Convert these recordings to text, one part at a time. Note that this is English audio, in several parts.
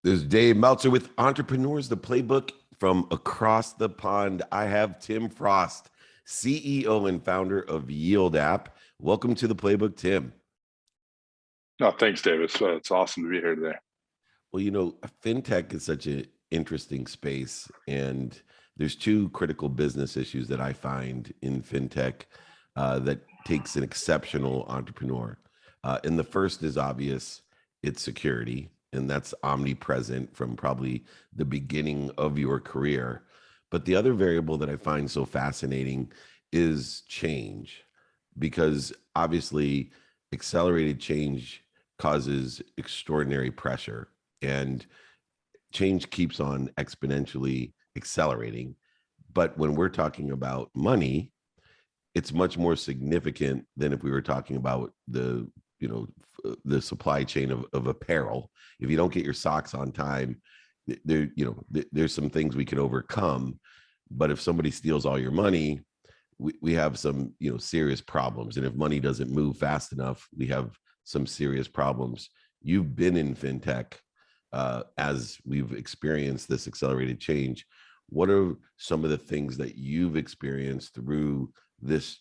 There's Dave Meltzer with Entrepreneurs, the Playbook from across the pond. I have Tim Frost, CEO and founder of Yield App. Welcome to the Playbook, Tim. No, thanks, Davis. It's awesome to be here today. Well, fintech is such an interesting space, and there's two critical business issues that I find in fintech that takes an exceptional entrepreneur. And the first is obvious, it's security, and that's omnipresent from probably the beginning of your career. But the other variable that I find so fascinating is change, because obviously accelerated change causes extraordinary pressure, and change keeps on exponentially accelerating. But when we're talking about money, it's much more significant than if we were talking about the supply chain of apparel. If you don't get your socks on time, there's some things we can overcome. But if somebody steals all your money, we have some serious problems. And if money doesn't move fast enough, we have some serious problems. You've been in fintech as we've experienced this accelerated change. What are some of the things that you've experienced through this,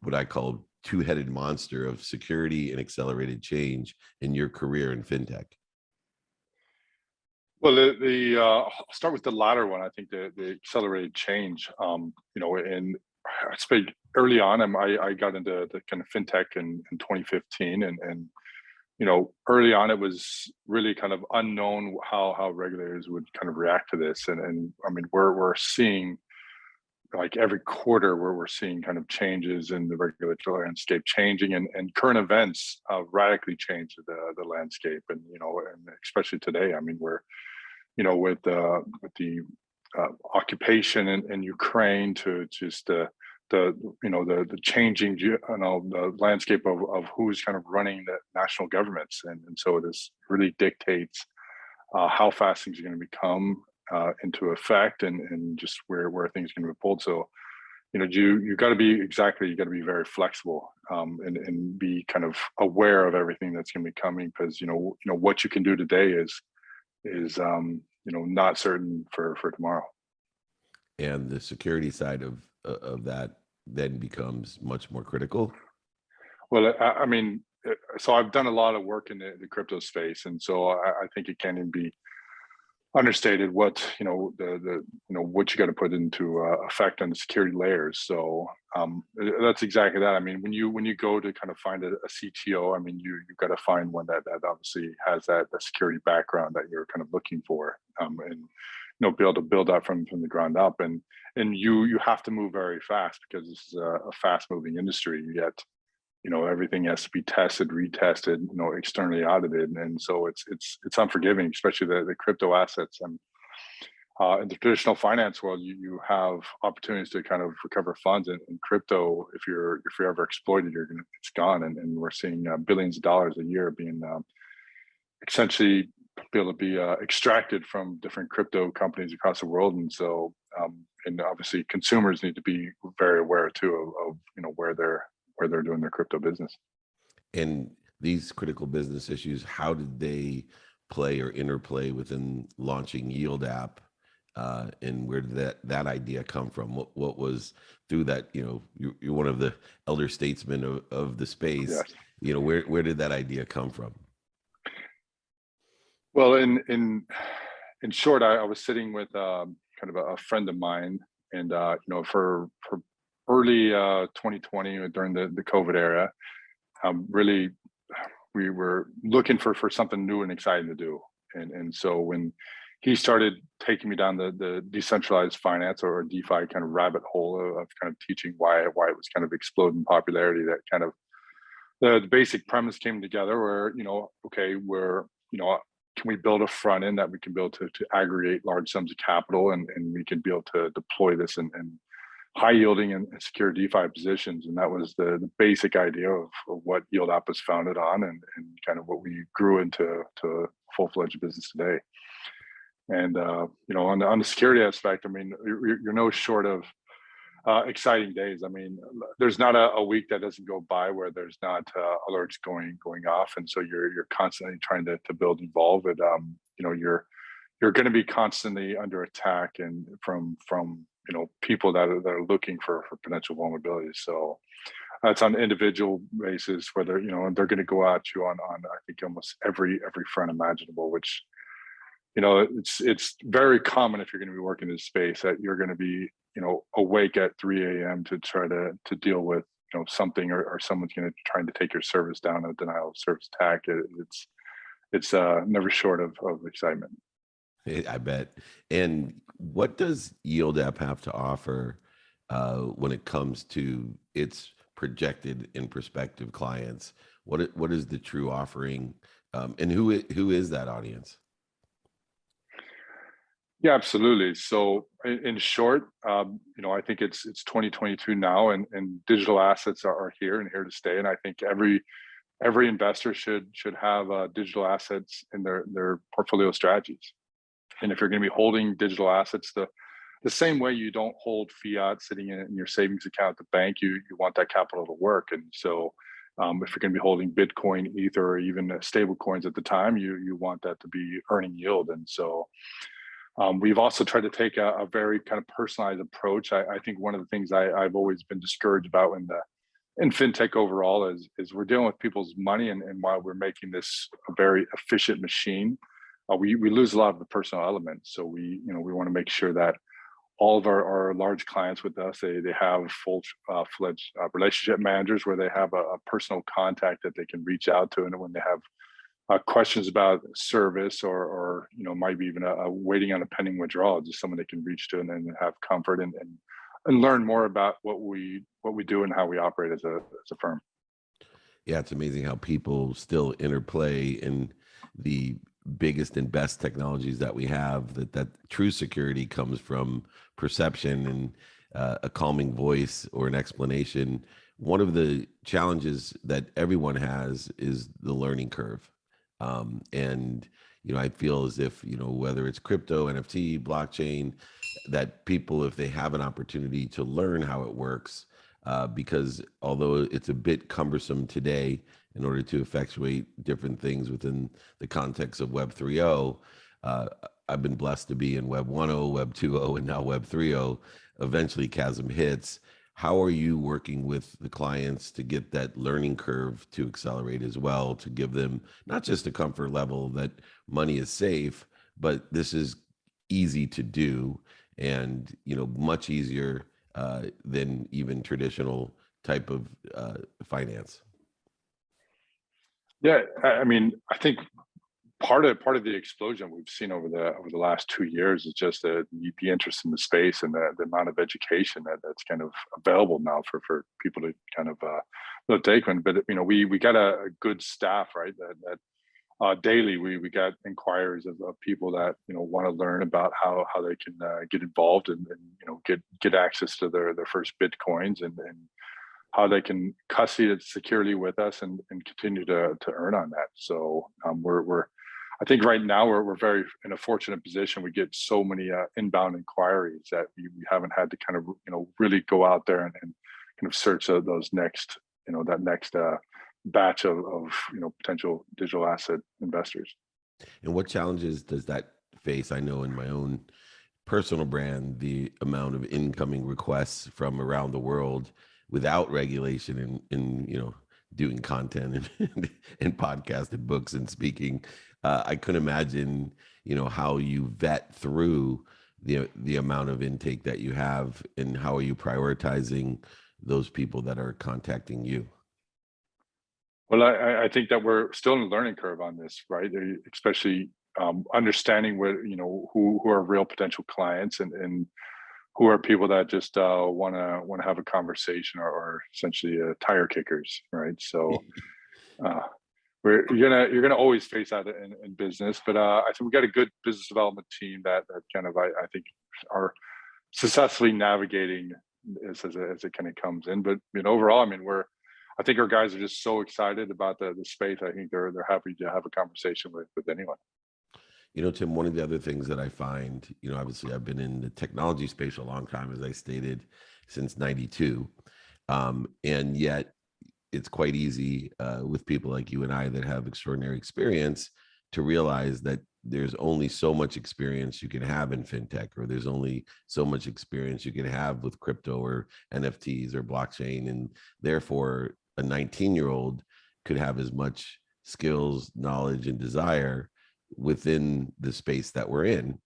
what I call two-headed monster of security and accelerated change in your career in fintech? Well, I'll start with the latter one. I think the accelerated change. And I speak early on. I got into the kind of fintech in 2015, and early on it was really kind of unknown how regulators would kind of react to this, and I mean we're seeing like every quarter where we're seeing kind of changes in the regulatory landscape changing, and current events radically change the landscape, and and especially today. I mean we're with the occupation in Ukraine, to just the changing the landscape of who's kind of running the national governments, and so this really dictates how fast things are going to become into effect, and just where things are going to be pulled. So you got to be very flexible, and be kind of aware of everything that's going to be coming, because what you can do today is not certain for tomorrow. And the security side of that then becomes much more critical. Well, I mean, so I've done a lot of work in the crypto space, and so I think it can't even be understated what what you got to put into effect on the security layers. So that's exactly that. I mean, when you go to kind of find a CTO, I mean, you've got to find one that obviously has that security background that you're kind of looking for, and be able to build that from the ground up, and you have to move very fast, because this is a fast moving industry. Yet everything has to be tested, retested, externally audited, and so it's unforgiving, especially the crypto assets. And in the traditional finance world, you have opportunities to kind of recover funds. In crypto, if you're ever exploited, it's gone, and we're seeing billions of dollars a year being essentially be able to be extracted from different crypto companies across the world. And so and obviously consumers need to be very aware too of where they're doing their crypto business. And these critical business issues, how did they play or interplay within launching Yield App? And where did that idea come from? What was through that? You're one of the elder statesmen of the space. Yes. Where did that idea come from? Well, in short, I was sitting with kind of a friend of mine, and for early 2020, during the COVID era, really we were looking for something new and exciting to do, and so when he started taking me down the decentralized finance, or DeFi, kind of rabbit hole of kind of teaching why it was kind of exploding popularity, that kind of the basic premise came together, where okay, we're can we build a front end that we can build to aggregate large sums of capital, and we can be able to deploy this in high yielding and secure DeFi positions. And that was the basic idea of what Yield App was founded on, and kind of what we grew into a full-fledged business today. And on the security aspect, I mean, you're no short of exciting days. I mean, there's not a week that doesn't go by where there's not alerts going off, and so you're constantly trying to build and evolve it. you're going to be constantly under attack and from people that are looking for potential vulnerabilities. So that's on an individual basis, whether they're going to go at you on I think almost every front imaginable, which it's very common if you're going to be working in this space that you're going to be awake at 3 a.m. to try to deal with something, or someone's going to trying to take your service down, a denial of service attack. It's never short of excitement. I bet. And what does Yield App have to offer when it comes to its projected and prospective clients? What is the true offering, and who is that audience? Yeah, absolutely. So in short, I think it's 2022 now, and digital assets are here and here to stay. And I think every investor should have digital assets in their portfolio strategies. And if you're going to be holding digital assets, the same way you don't hold fiat sitting in your savings account at the bank, you want that capital to work. And so if you're going to be holding Bitcoin, Ether, or even stable coins at the time, you want that to be earning yield. And so we've also tried to take a very kind of personalized approach. I think one of the things I've always been discouraged about in fintech overall is we're dealing with people's money, and while we're making this a very efficient machine, we lose a lot of the personal elements. So we want to make sure that all of our large clients with us, they have full-fledged relationship managers where they have a personal contact that they can reach out to, and when they have questions about service, or might be even a waiting on a pending withdrawal, just someone they can reach to and then have comfort and learn more about what we do and how we operate as a firm. Yeah, it's amazing how people still interplay in the biggest and best technologies that we have. That true security comes from perception and a calming voice or an explanation. One of the challenges that everyone has is the learning curve. And I feel as if whether it's crypto, NFT, blockchain, that people, if they have an opportunity to learn how it works, because although it's a bit cumbersome today in order to effectuate different things within the context of Web 3.0, I've been blessed to be in Web 1.0, Web 2.0, and now Web 3.0. Eventually, chasm hits. How are you working with the clients to get that learning curve to accelerate as well, to give them not just a comfort level that money is safe, but this is easy to do, and much easier than even traditional type of finance? Yeah, I mean, I think part of the explosion we've seen over the last 2 years is just the interest in the space, and the amount of education that's kind of available now for people to kind of take in. But we got a good staff, right? That daily we got inquiries of people that want to learn about how they can get involved and get access to their first bitcoins, and how they can custody it securely with us and continue to earn on that. So we're I think right now we're very in a fortunate position. We get so many inbound inquiries that we haven't had to kind of really go out there and kind of search those next that next batch of potential digital asset investors. And what challenges does that face? I know in my own personal brand, the amount of incoming requests from around the world without regulation, and doing content and podcast and books and speaking. I couldn't imagine how you vet through the amount of intake that you have, and how are you prioritizing those people that are contacting you? Well, I think that we're still in a learning curve on this, right? Especially understanding who are real potential clients, and who are people that just want to have a conversation, or essentially tire kickers, right? So you're gonna always face that in business, but I think we got a good business development team that kind of I think are successfully navigating as it kind of comes in. But overall, I mean, I think our guys are just so excited about the space. I think they're happy to have a conversation with anyone. Tim, one of the other things that I find, obviously I've been in the technology space for a long time, as I stated, since 92. And yet it's quite easy with people like you and I that have extraordinary experience to realize that there's only so much experience you can have in fintech, or there's only so much experience you can have with crypto or NFTs or blockchain. And therefore, a 19-year-old could have as much skills, knowledge, and desire within the space that we're in.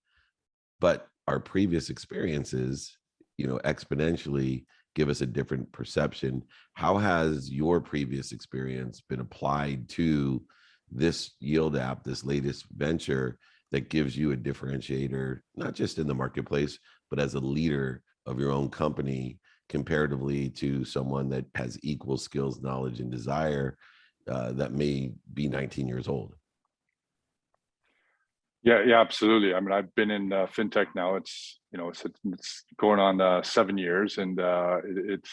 But our previous experiences, exponentially give us a different perception. How has your previous experience been applied to this Yield app, this latest venture that gives you a differentiator, not just in the marketplace, but as a leader of your own company, comparatively to someone that has equal skills, knowledge, and desire that may be 19 years old? Yeah, absolutely. I mean, I've been in fintech now. It's going on 7 years, and it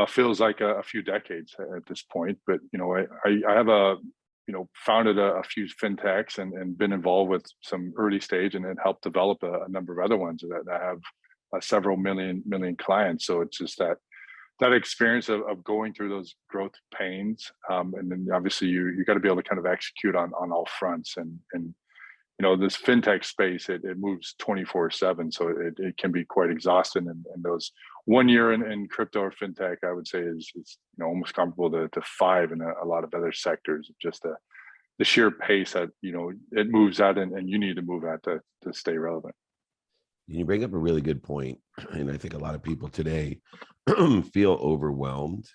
feels like a few decades at this point. But I have founded a few fintechs and been involved with some early stage, and then helped develop a number of other ones that have several million clients. So it's just that experience of going through those growth pains, and then obviously you got to be able to kind of execute on all fronts. And this fintech space, it moves 24/7, so it can be quite exhausting. And those 1 year in crypto or fintech, I would say is almost comparable to 5 in a lot of other sectors. Just the sheer pace that it moves at, and you need to move at to stay relevant. You bring up a really good point, and I think a lot of people today feel overwhelmed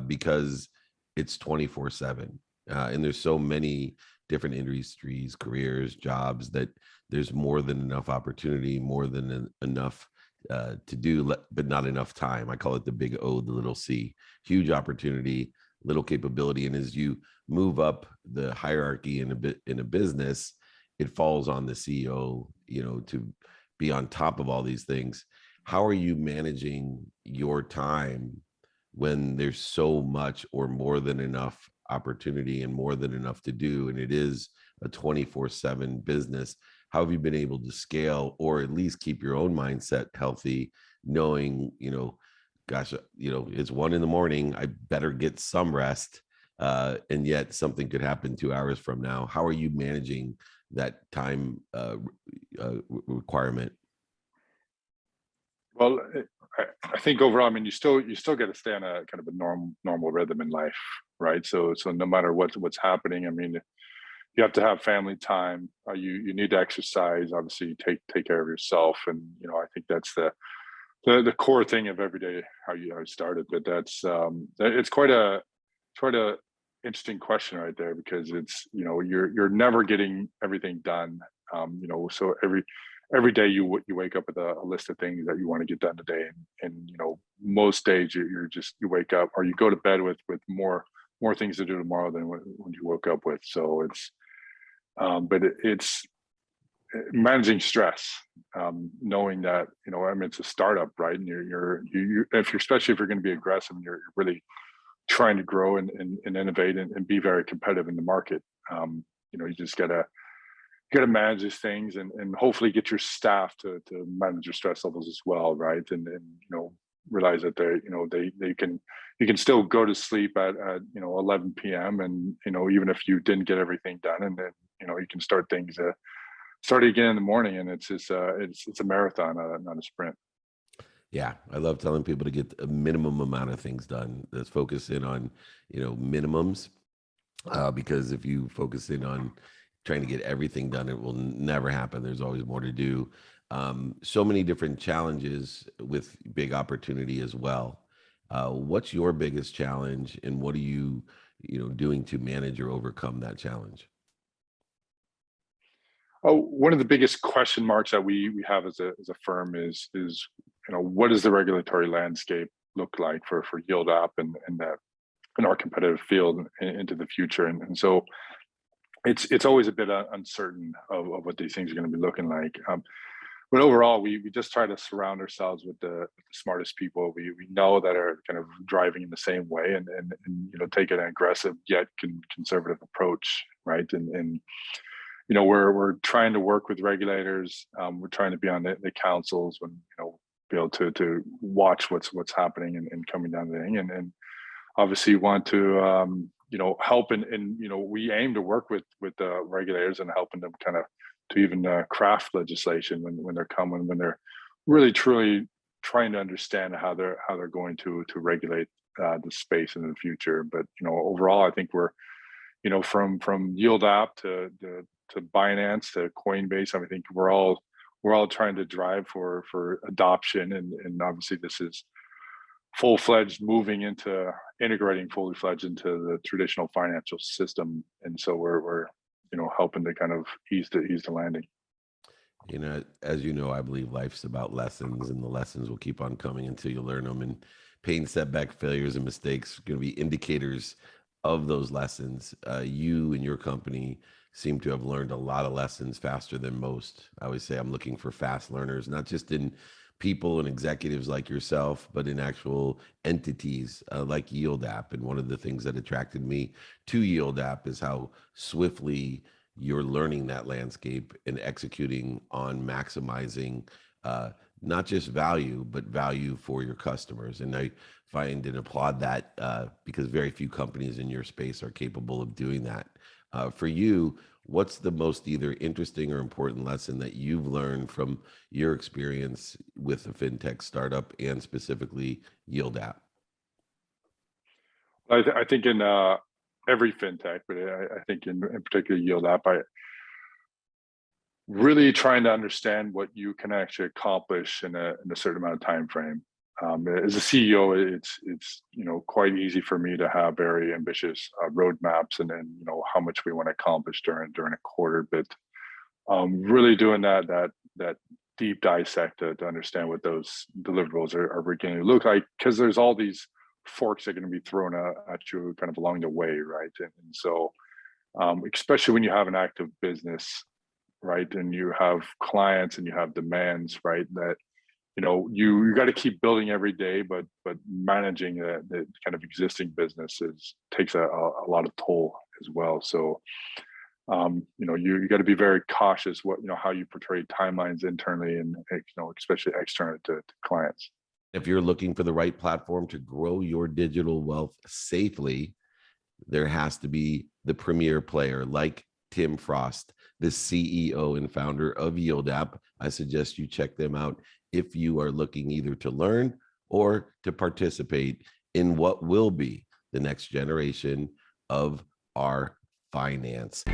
because it's 24/7, and there's so many different industries, careers, jobs, that there's more than enough opportunity, more than enough to do, but not enough time. I call it the big O, the little C. Huge opportunity, little capability, and as you move up the hierarchy in a business, it falls on the CEO, to be on top of all these things. How are you managing your time when there's so much or more than enough opportunity and more than enough to do, and it is a 24/7 business? How have you been able to scale, or at least keep your own mindset healthy, knowing, gosh, it's 1 a.m, I better get some rest, and yet something could happen 2 hours from now? How are you managing that time requirement? Well, I think overall, I mean, you still got to stay on a kind of a normal rhythm in life, right? So no matter what's happening, I mean, you have to have family time. You need to exercise. Obviously, take care of yourself, and I think that's the core thing of every day how you started. But it's quite a interesting question right there, because it's you're never getting everything done. So every day you wake up with a list of things that you want to get done today, and most days you wake up, or you go to bed with more things to do tomorrow than when you woke up with. So it's managing stress, knowing that I mean, it's a startup, right? And especially if you're going to be aggressive, and you're really trying to grow and innovate and be very competitive in the market. You just gotta manage these things, and hopefully get your staff to manage your stress levels as well, right? And realize that they can you can still go to sleep at 11 p.m. and even if you didn't get everything done, and then you can start again in the morning, and it's a marathon, not a sprint. Yeah, I love telling people to get a minimum amount of things done. Let's focus in on, minimums, because if you focus in on trying to get everything done, it will never happen. There's always more to do. So many different challenges with big opportunity as well. What's your biggest challenge, and what are you, doing to manage or overcome that challenge? Oh, one of the biggest question marks that we have as a firm is what does the regulatory landscape look like for Yield App and that in our competitive field into the future, and so it's always a bit uncertain of what these things are going to be looking like. But overall, we just try to surround ourselves with the smartest people we know that are kind of driving in the same way, and take an aggressive yet conservative approach, right? And we're trying to work with regulators. We're trying to be on the councils, when be able to watch what's happening and coming down the thing, and obviously want to help and we aim to work with the regulators and helping them kind of to even craft legislation when they're coming, when they're really truly trying to understand how they're going to regulate the space in the future. But overall, I think we're from Yield App to Binance to Coinbase. I think we're all trying to drive for adoption, and obviously this is full-fledged moving into integrating fully fledged into the traditional financial system, and so we're helping to kind of ease the landing. As you know, I believe life's about lessons, and the lessons will keep on coming until you learn them. And pain, setback, failures, and mistakes are going to be indicators of those lessons. You and your company seem to have learned a lot of lessons faster than most. I always say I'm looking for fast learners, not just in people and executives like yourself, but in actual entities like Yield App. And one of the things that attracted me to Yield App is how swiftly you're learning that landscape and executing on maximizing not just value, but value for your customers. And I find and applaud that because very few companies in your space are capable of doing that. For you, what's the most either interesting or important lesson that you've learned from your experience with a fintech startup and specifically Yield App? I think in every fintech, but I think in particular Yield App, I really trying to understand what you can actually accomplish in a certain amount of time frame. As a CEO, it's quite easy for me to have very ambitious roadmaps and then how much we want to accomplish during a quarter. But really doing that deep dissect to understand what those deliverables are beginning to look like, because there's all these forks that are going to be thrown at you kind of along the way, right? And so, especially when you have an active business, right, and you have clients and you have demands, right, that you got to keep building every day, but managing the kind of existing businesses takes a lot of toll as well. So you got to be very cautious how you portray timelines internally and especially external to clients. If you're looking for the right platform to grow your digital wealth safely, there has to be the premier player like Tim Frost, the CEO and founder of Yield App. I suggest you check them out if you are looking either to learn or to participate in what will be the next generation of our finance.